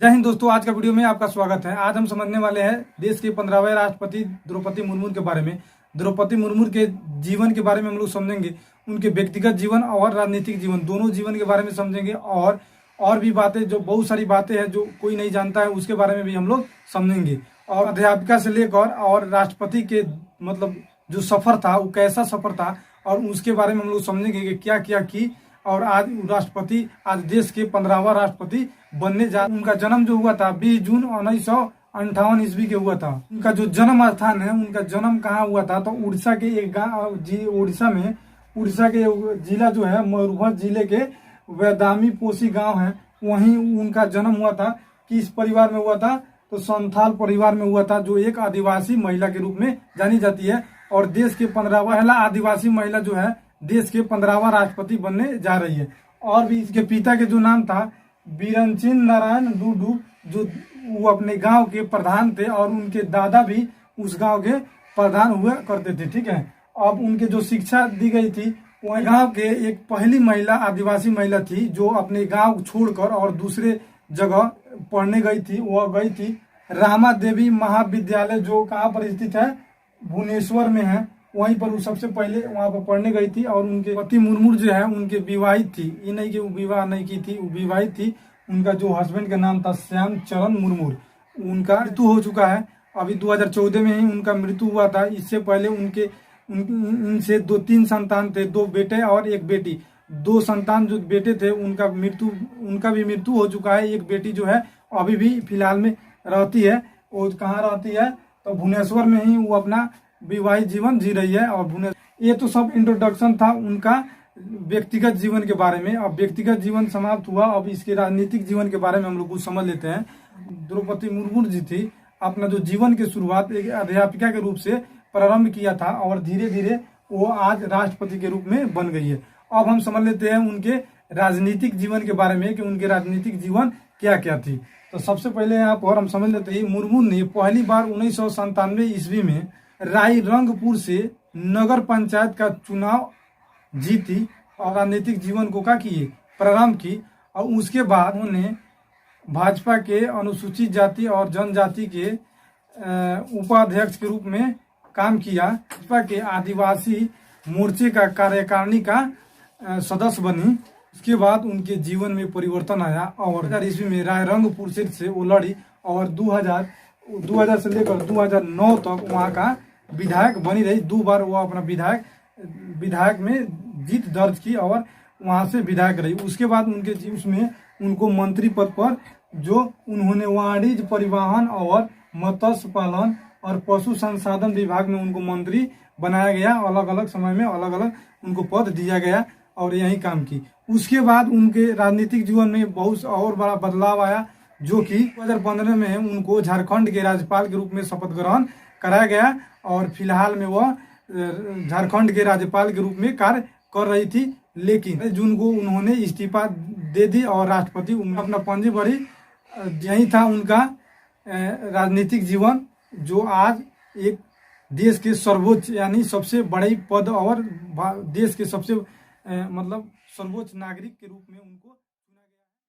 जय हिंद दोस्तों, आज का वीडियो में आपका स्वागत है। आज हम समझने वाले हैं देश के 15वें राष्ट्रपति द्रौपदी मुर्मू के बारे में। द्रौपदी मुर्मू के जीवन के बारे में हम लोग समझेंगे, उनके व्यक्तिगत जीवन और राजनीतिक जीवन दोनों जीवन के बारे में समझेंगे और भी बातें, जो बहुत सारी बातें हैं जो कोई नहीं जानता है, उसके बारे में भी हम लोग समझेंगे। और अध्यापिका से लेकर और राष्ट्रपति के मतलब जो सफर था वो कैसा सफर था, और उसके बारे में हम लोग समझेंगे कि क्या क्या की। और आज राष्ट्रपति, आज देश के 15वां राष्ट्रपति बनने जा। उनका जन्म जो हुआ था 20 जून 1958 ईस्वी के हुआ था। उनका जो जन्म स्थान है, उनका जन्म कहाँ हुआ था तो उड़ीसा के एक गाँव, उड़ीसा में, उड़ीसा के जिला जो है मयूरभंज जिले के वेदामी पोसी गांव है, वहीं उनका जन्म हुआ था। किस परिवार में हुआ था तो संथाल परिवार में हुआ था, जो एक आदिवासी महिला के रूप में जानी जाती है। और देश के 15वां आदिवासी महिला जो है देश के 15वां राष्ट्रपति बनने जा रही है। और भी इसके पिता के जो नाम था बीरनचिन नारायण डूडू, जो वो अपने गांव के प्रधान थे, और उनके दादा भी उस गांव के प्रधान हुआ करते थे। ठीक है, अब उनके जो शिक्षा दी गई थी, वह गांव के एक पहली महिला आदिवासी महिला थी जो अपने गांव छोड़कर और दूसरे जगह पढ़ने गई थी। वह गई थी रामा देवी महाविद्यालय, जो कहाँ पर स्थित है, भुवनेश्वर में है। वहीं पर वो सबसे पहले वहां पर पढ़ने गई थी। और उनके पति मुर्मू जो है उनके विवाहित थी, ये नहीं कि वो विवाह नहीं की थी, वो विवाहित थी। उनका जो हस्बैंड का नाम था श्याम चरण मुर्मू। उनका मृत्यु हो चुका है, अभी 2014 में ही उनका मृत्यु हुआ था। इससे पहले इनसे 2-3 संतान थे, 2 बेटे और 1 बेटी। 2 संतान जो बेटे थे उनका भी मृत्यु हो चुका है। एक बेटी जो है अभी भी फिलहाल में रहती है। वो कहाँ रहती है तो भुवनेश्वर में ही वो अपना विवाहित जीवन जी रही है। और ये तो सब इंट्रोडक्शन था उनका व्यक्तिगत जीवन के बारे में। अब व्यक्तिगत जीवन समाप्त हुआ, अब इसके राजनीतिक जीवन के बारे में हम लोग कुछ समझ लेते हैं। द्रौपदी मुर्मू जी थी, अपना जो जीवन की शुरुआत एक अध्यापिका के रूप से प्रारंभ किया था, और धीरे धीरे वो आज राष्ट्रपति के रूप में बन गई है। अब हम समझ लेते हैं उनके राजनीतिक जीवन के बारे में कि उनके राजनीतिक जीवन क्या क्या थी। तो सबसे पहले यहाँ पर हम समझ लेते हैं, मुर्मू ने पहली बार 1997 ईस्वी में रायरंगपुर से नगर पंचायत का चुनाव जीती और राजनीतिक जीवन को क्या किए, प्रारंभ की। और उसके बाद उन्हें भाजपा के अनुसूचित जाति और जनजाति के उपाध्यक्ष के रूप में काम किया। भाजपा के आदिवासी मोर्चे का कार्यकारिणी का सदस्य बनी। उसके बाद उनके जीवन में परिवर्तन आया और 2000 ईस्वी में रायरंगपुर सीट से वो लड़ी, और 2000 से लेकर 2009 तक वहाँ का विधायक बनी रही। 2 बार वो अपना विधायक में जीत दर्ज की और वहाँ से विधायक रही। उसके बाद उसमें उनको मंत्री पद पर, जो उन्होंने वाणिज्य, परिवहन और मत्स्य पालन और पशु संसाधन विभाग में उनको मंत्री बनाया गया। अलग अलग समय में अलग अलग उनको पद दिया गया और यही काम की। उसके बाद उनके राजनीतिक जीवन में बहुत और बड़ा बदलाव आया, जो कि 2015 में उनको झारखंड के राज्यपाल के रूप में शपथ ग्रहण कराया गया। और फिलहाल में वह झारखंड के राज्यपाल के रूप में कार्य कर रही थी, लेकिन जून को उन्होंने इस्तीफा दे दी और राष्ट्रपति अपना पंजी भरी। यही था उनका राजनीतिक जीवन, जो आज एक देश के सर्वोच्च यानी सबसे बड़े पद और देश के सबसे मतलब सर्वोच्च नागरिक के रूप में उनको